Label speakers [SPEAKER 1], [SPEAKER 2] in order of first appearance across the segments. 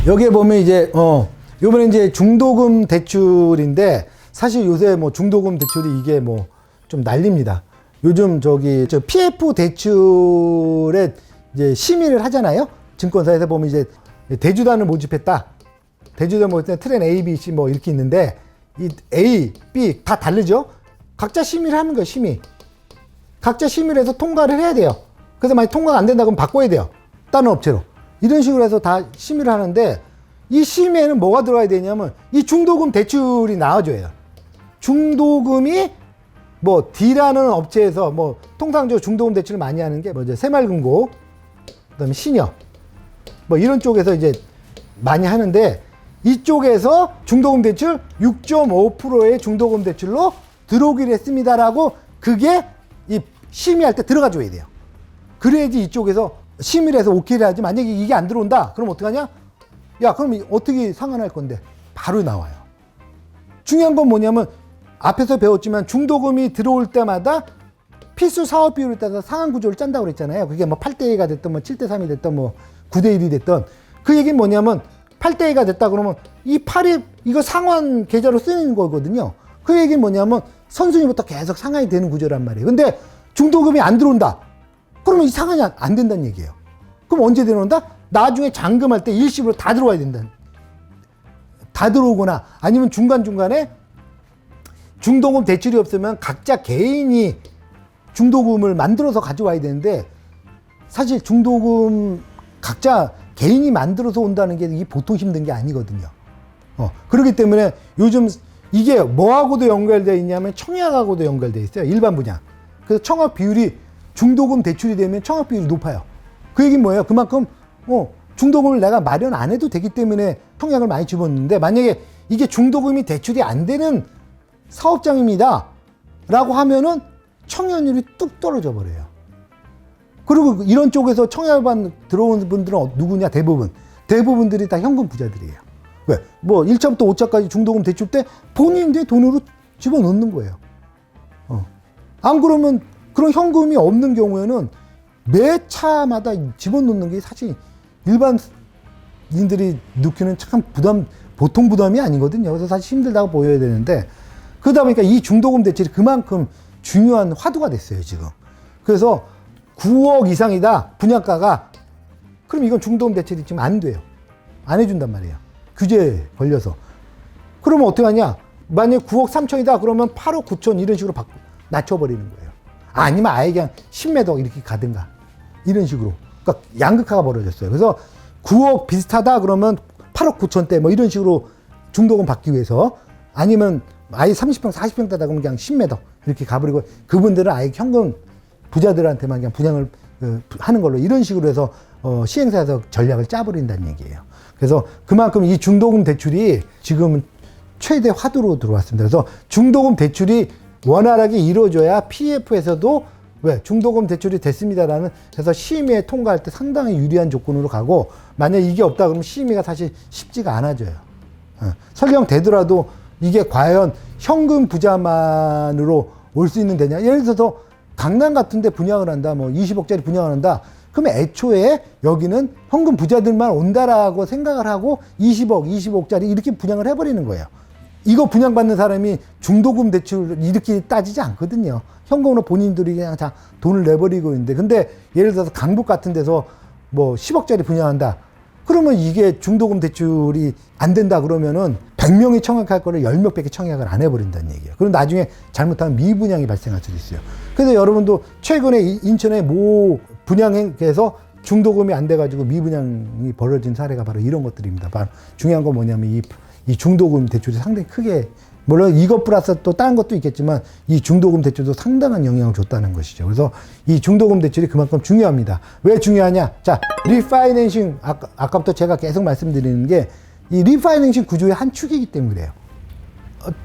[SPEAKER 1] 여기에 보면 이제 요번에 이제 중도금 대출인데 사실 요새 뭐 중도금 대출이 이게 뭐 좀 난립니다. 요즘 저기 저 PF 대출에 이제 심의를 하잖아요. 증권사에서 보면 이제 대주단을 모집했다. 대주단 모집했다. 트렌 A, B, C 뭐 이렇게 있는데 이 A, B 다 다르죠. 각자 심의를 하는 거예요. 심의. 각자 심의를 해서 통과를 해야 돼요. 그래서 만약 통과가 안 된다 그러면 바꿔야 돼요. 다른 업체로. 이런 식으로 해서 다 심의를 하는데 이 심의에는 뭐가 들어가야 되냐면 이 중도금 대출이 나와줘야 돼요. 중도금이 뭐 D라는 업체에서 뭐 통상적으로 중도금 대출을 많이 하는 게 뭐죠? 새마을금고, 그다음에 신협 뭐 이런 쪽에서 이제 많이 하는데 이쪽에서 중도금 대출 6.5%의 중도금 대출로 들어오기로 했습니다라고 그게 이 심의할 때 들어가 줘야 돼요. 그래야지 이쪽에서 심의를 해서 오케이를 하지. 만약에 이게 안 들어온다 그럼 어떡하냐? 야 그럼 어떻게 상환할 건데? 바로 나와요. 중요한 건 뭐냐면 앞에서 배웠지만 중도금이 들어올 때마다 필수 사업 비율에 따라서 상환 구조를 짠다고 그랬잖아요. 그게 뭐 8대2가 됐든 뭐 7대3이 됐든 뭐 9대1이 됐든 그 얘기는 뭐냐면 8대2가 됐다 그러면 이 8이 이거 상환 계좌로 쓰는 거거든요. 그 얘기는 뭐냐면 선순위부터 계속 상환이 되는 구조란 말이에요. 근데 중도금이 안 들어온다. 그러면 이 상환이 안 된다는 얘기예요. 그럼 언제 들어온다? 나중에 잔금할 때 일시불로 다 들어와야 된다. 다 들어오거나 아니면 중간중간에 중도금 대출이 없으면 각자 개인이 중도금을 만들어서 가져와야 되는데 사실 중도금 각자 개인이 만들어서 온다는 게 이게 보통 힘든 게 아니거든요. 그렇기 때문에 요즘 이게 뭐하고도 연결되어 있냐면 청약하고도 연결되어 있어요. 일반 분야. 그래서 청약 비율이 중도금 대출이 되면 청약 비율이 높아요. 그 얘기는 뭐예요? 그만큼 중도금을 내가 마련 안 해도 되기 때문에 청약을 많이 집었는데 만약에 이게 중도금이 대출이 안 되는 사업장입니다 라고 하면은 청약률이 뚝 떨어져 버려요. 그리고 이런 쪽에서 청약반 들어온 분들은 누구냐? 대부분들이 다 현금 부자들이에요. 왜? 뭐 1차부터 5차까지 중도금 대출 때 본인들의 돈으로 집어넣는 거예요. 안 그러면 그런 현금이 없는 경우에는 매 차마다 집어넣는 게 사실 일반인들이 느끼는 참 보통 부담이 아니거든요. 그래서 사실 힘들다고 보여야 되는데 그러다 보니까 이 중도금 대출이 그만큼 중요한 화두가 됐어요, 지금. 그래서 9억 이상이다, 분양가가. 그럼 이건 중도금 대출이 지금 안 돼요. 안 해준단 말이에요. 규제에 걸려서. 그러면 어떻게 하냐? 만약 9억 3천이다, 그러면 8억 9천 이런 식으로 낮춰버리는 거예요. 아니면 아예 그냥 10매덕 이렇게 가든가. 이런 식으로. 그러니까 양극화가 벌어졌어요. 그래서 9억 비슷하다, 그러면 8억 9천대 뭐 이런 식으로 중도금 받기 위해서 아니면 아예 30평, 40평 대다 그러면 그냥 10매덕 이렇게 가버리고 그분들은 아예 현금 부자들한테만 그냥 분양을 하는 걸로 이런 식으로 해서 시행사에서 전략을 짜버린다는 얘기예요. 그래서 그만큼 이 중도금 대출이 지금 최대 화두로 들어왔습니다. 그래서 중도금 대출이 원활하게 이루어져야 PF에서도 왜 중도금 대출이 됐습니다라는 해서 심의에 통과할 때 상당히 유리한 조건으로 가고 만약 이게 없다 그러면 심의가 사실 쉽지가 않아져요. 설령 되더라도 이게 과연 현금 부자만으로 올 수 있는 데냐? 예를 들어서 강남 같은 데 분양을 한다, 뭐 20억짜리 분양을 한다. 그러면 애초에 여기는 현금 부자들만 온다라고 생각을 하고 20억, 25억짜리 이렇게 분양을 해버리는 거예요. 이거 분양받는 사람이 중도금 대출 이렇게 따지지 않거든요. 현금으로 본인들이 그냥 다 돈을 내버리고 있는데 근데 예를 들어서 강북 같은 데서 뭐 10억짜리 분양한다. 그러면 이게 중도금 대출이 안 된다 그러면은 100명이 청약할 거를 10명 밖에 청약을 안 해버린다는 얘기예요. 그럼 나중에 잘못하면 미분양이 발생할 수도 있어요. 그래서 여러분도 최근에 인천의 모 분양에서 중도금이 안 돼가지고 미분양이 벌어진 사례가 바로 이런 것들입니다. 바로 중요한 건 뭐냐면 이 중도금 대출이 상당히 크게 물론 이것 플러스 또 다른 것도 있겠지만 이 중도금 대출도 상당한 영향을 줬다는 것이죠. 그래서 이 중도금 대출이 그만큼 중요합니다. 왜 중요하냐? 자, 리파이낸싱 아까부터 제가 계속 말씀드리는 게 이 리파이낸싱 구조의 한 축이기 때문에 그래요.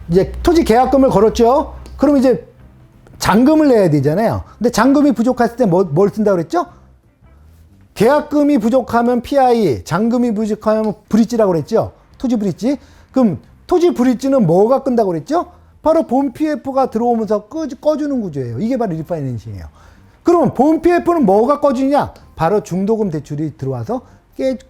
[SPEAKER 1] 이제 토지 계약금을 걸었죠. 그럼 이제 잔금을 내야 되잖아요. 근데 잔금이 부족했을 때 뭘 쓴다고 그랬죠? 계약금이 부족하면 PI, 잔금이 부족하면 브릿지라고 그랬죠. 토지 브릿지. 그럼 토지 브릿지는 뭐가 끈다고 그랬죠? 바로 본 PF가 들어오면서 꺼주는 구조예요. 이게 바로 리파이낸싱이에요. 그러면 본 PF는 뭐가 꺼주냐? 바로 중도금 대출이 들어와서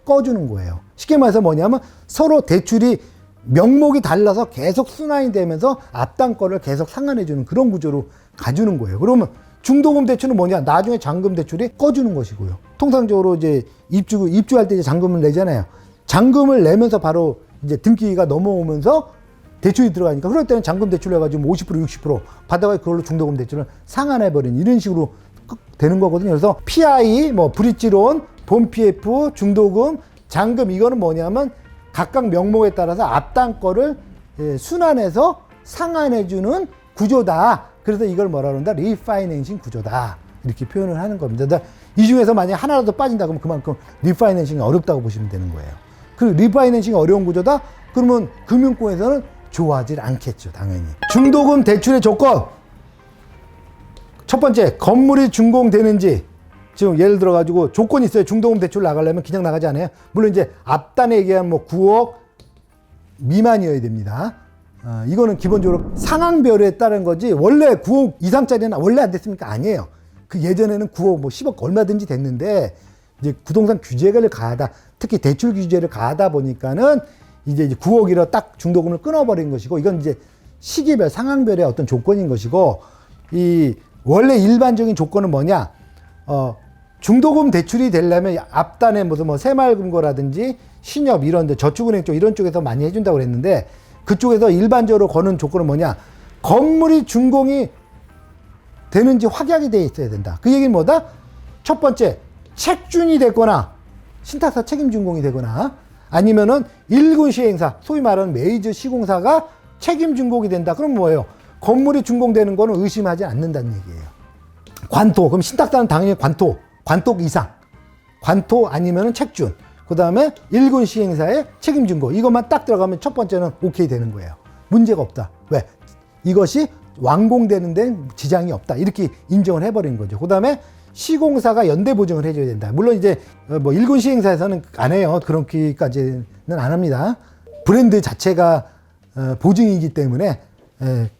[SPEAKER 1] 꺼주는 거예요. 쉽게 말해서 뭐냐면 서로 대출이 명목이 달라서 계속 순환이 되면서 앞당 거를 계속 상환해주는 그런 구조로 가주는 거예요. 그러면 중도금 대출은 뭐냐? 나중에 잔금 대출이 꺼주는 것이고요. 통상적으로 이제 입주할 때 이제 잔금을 내잖아요. 잔금을 내면서 바로 이제 등기가 넘어오면서 대출이 들어가니까 그럴 때는 잔금 대출을 해가지고 50% 60% 받아가 그걸로 중도금 대출을 상환해버리는 이런 식으로 되는 거거든요. 그래서 PI, 뭐 브릿지론, 본 PF, 중도금, 잔금 이거는 뭐냐면 각각 명목에 따라서 앞당 거를 순환해서 상환해주는 구조다. 그래서 이걸 뭐라 그런다? 리파이낸싱 구조다. 이렇게 표현을 하는 겁니다. 이 중에서 만약에 하나라도 빠진다 그러면 그만큼 리파이낸싱이 어렵다고 보시면 되는 거예요. 그 리파이낸싱이 어려운 구조다? 그러면 금융권에서는 좋아하지 않겠죠, 당연히. 중도금 대출의 조건. 첫 번째, 건물이 준공되는지. 지금 예를 들어가지고 조건이 있어요. 중도금 대출 나가려면 그냥 나가지 않아요. 물론 이제 앞단에 얘기한 뭐 9억 미만이어야 됩니다. 이거는 기본적으로 상황별에 따른 거지 원래 9억 이상짜리는 원래 안 됐습니까? 아니에요. 그 예전에는 9억 뭐 10억 얼마든지 됐는데 이제 부동산 규제를 가하다 특히 대출 규제를 가하다 보니까는 이제 9억이라 딱 중도금을 끊어버린 것이고 이건 이제 시기별 상황별의 어떤 조건인 것이고 이 원래 일반적인 조건은 뭐냐? 중도금 대출이 되려면 앞단에 무슨 뭐 새마을금고라든지 신협 이런 데 저축은행 쪽 이런 쪽에서 많이 해준다고 그랬는데 그쪽에서 일반적으로 거는 조건은 뭐냐? 건물이 준공이 되는지 확약이 돼 있어야 된다. 그 얘기는 뭐다? 첫 번째, 책준이 됐거나 신탁사 책임 준공이 되거나 아니면은 일군 시행사, 소위 말하는 메이저 시공사가 책임 준공이 된다. 그럼 뭐예요? 건물이 준공되는 거는 의심하지 않는다는 얘기예요. 관토, 그럼 신탁사는 당연히 관토 이상, 관토 아니면은 책준, 그 다음에 일군 시행사의 책임 준공 이것만 딱 들어가면 첫 번째는 오케이 되는 거예요. 문제가 없다. 왜? 이것이 완공되는 데는 지장이 없다. 이렇게 인정을 해버린 거죠. 그 다음에 시공사가 연대 보증을 해줘야 된다. 물론 이제 뭐 일군 시행사에서는 안 해요. 그렇게까지는 안 합니다. 브랜드 자체가 보증이기 때문에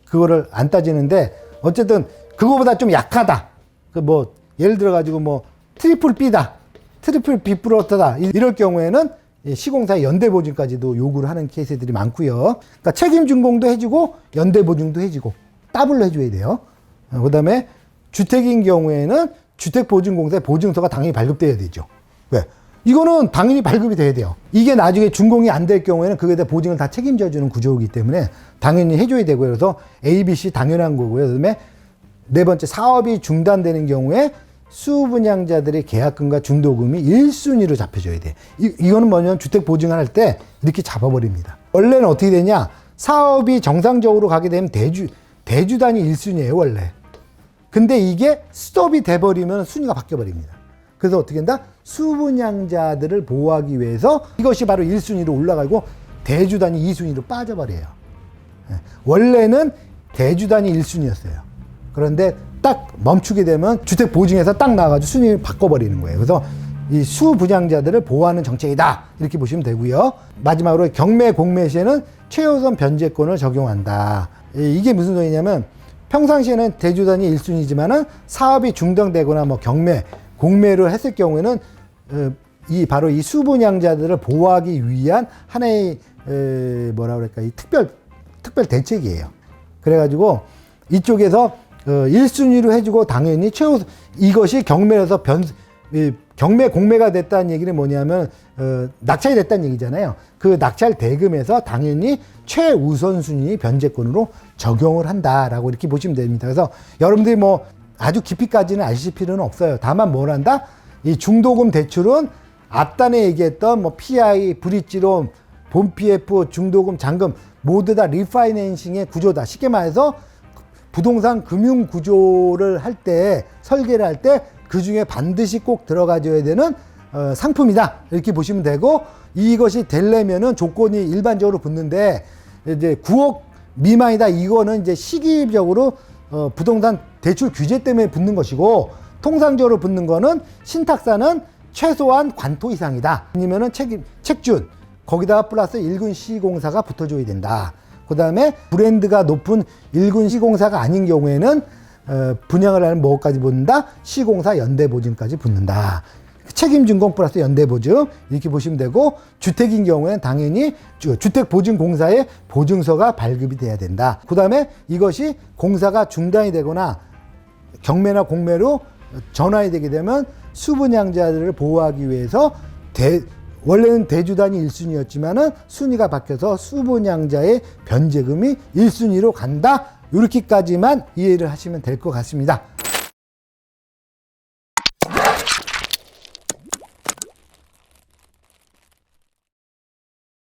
[SPEAKER 1] 그거를 안 따지는데 어쨌든 그거보다 좀 약하다. 그 뭐 예를 들어 가지고 뭐 트리플 B다, 트리플 B 플러스다 이럴 경우에는 시공사의 연대 보증까지도 요구를 하는 케이스들이 많고요. 그러니까 책임 준공도 해주고 연대 보증도 해주고 더블로 해줘야 돼요. 그다음에 주택인 경우에는 주택보증공사의 보증서가 당연히 발급돼야 되죠. 왜? 이거는 당연히 발급이 돼야 돼요. 이게 나중에 준공이 안 될 경우에는 그거에 대해 보증을 다 책임져주는 구조이기 때문에 당연히 해줘야 되고요. 그래서 A, B, C 당연한 거고요. 그다음에 네 번째, 사업이 중단되는 경우에 수분양자들의 계약금과 중도금이 1순위로 잡혀줘야 돼. 이거는 뭐냐면 주택 보증을 할 때 이렇게 잡아버립니다. 원래는 어떻게 되냐? 사업이 정상적으로 가게 되면 대주단이 1순위예요, 원래. 근데 이게 스톱이 돼버리면 순위가 바뀌어버립니다. 그래서 어떻게 된다? 수분양자들을 보호하기 위해서 이것이 바로 1순위로 올라가고 대주단이 2순위로 빠져버려요. 원래는 대주단이 1순위였어요. 그런데 딱 멈추게 되면 주택 보증에서 딱 나와가지고 순위를 바꿔버리는 거예요. 그래서 이 수분양자들을 보호하는 정책이다. 이렇게 보시면 되고요. 마지막으로 경매 공매 시에는 최우선 변제권을 적용한다. 이게 무슨 소리냐면 평상시에는 대주단이 1순위지만은 사업이 중단되거나 뭐 경매, 공매를 했을 경우에는 바로 이 수분양자들을 보호하기 위한 하나의 뭐라 그럴까 이 특별 대책이에요. 그래가지고 이쪽에서 1순위로 해주고 당연히 이것이 경매에서 경매 공매가 됐다는 얘기는 뭐냐면 낙찰이 됐다는 얘기잖아요. 그 낙찰 대금에서 당연히 최우선순위 변제권으로 적용을 한다라고 이렇게 보시면 됩니다. 그래서 여러분들이 뭐 아주 깊이까지는 아실 필요는 없어요. 다만 뭘 한다? 이 중도금 대출은 앞단에 얘기했던 뭐 PI, 브릿지론, 본 PF, 중도금, 잔금 모두 다 리파이낸싱의 구조다. 쉽게 말해서 부동산 금융 구조를 할 때, 설계를 할 때 그 중에 반드시 꼭 들어가줘야 되는 상품이다. 이렇게 보시면 되고 이것이 되려면은 조건이 일반적으로 붙는데 이제 9억 미만이다. 이거는 이제 시기적으로 부동산 대출 규제 때문에 붙는 것이고 통상적으로 붙는 거는 신탁사는 최소한 관토 이상이다. 아니면은 책준 거기다가 플러스 일군 시공사가 붙어줘야 된다. 그 다음에 브랜드가 높은 일군 시공사가 아닌 경우에는 분양을 하는 뭐까지 붙는다? 시공사 연대 보증까지 붙는다. 책임준공 플러스 연대보증 이렇게 보시면 되고, 주택인 경우에는 당연히 주택보증공사의 보증서가 발급이 돼야 된다. 그 다음에 이것이 공사가 중단이 되거나 경매나 공매로 전환이 되게 되면 수분양자들을 보호하기 위해서 원래는 대주단이 1순위였지만은 순위가 바뀌어서 수분양자의 변제금이 1순위로 간다. 이렇게까지만 이해를 하시면 될 것 같습니다.